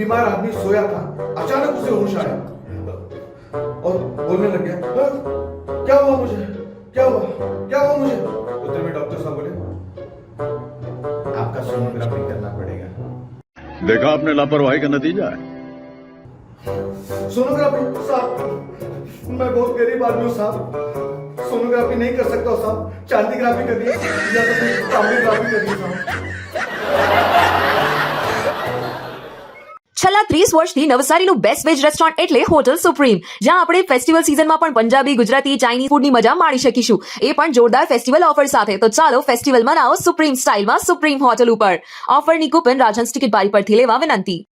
बीमार आदमी सोया था, अचानक उसे होश आया और बोलने लग गया, "हाँ, क्या हुआ मुझे, क्या हुआ मुझे?" उतने में डॉक्टर साहब बोले, आपका सोनोग्राफी करना पड़ेगा। देखा आपने लापरवाही का नतीजा है। सोनोग्राफी साहब, मैं बहुत गरीब आदमी हूँ साहब, सोनोग्राफी नहीं कर सकता हूँ साहब, चांदीग्राफी करिए या तो फिर तांबीग्राफी करिए साहब। છેલ્લા 30 વર્ષથી નવસારીનું બેસ્ટ વેજ રેસ્ટોરન્ટ એટલે હોટલ સુપ્રીમ, જ્યાં આપણે ફેસ્ટિવલ સિઝનમાં પણ પંજાબી, ગુજરાતી, ચાઇનીઝ ફૂડની મજા માણી શકીશું, એ પણ જોરદાર ફેસ્ટિવલ ઓફર સાથે. તો ચાલો ફેસ્ટિવલ મનાવો સુપ્રીમ સ્ટાઇલમાં સુપ્રીમ હોટલ ઉપર. ઓફરની કૂપન રાજહંસ ટિકિટ બારી પરથી લેવા વિનંતી.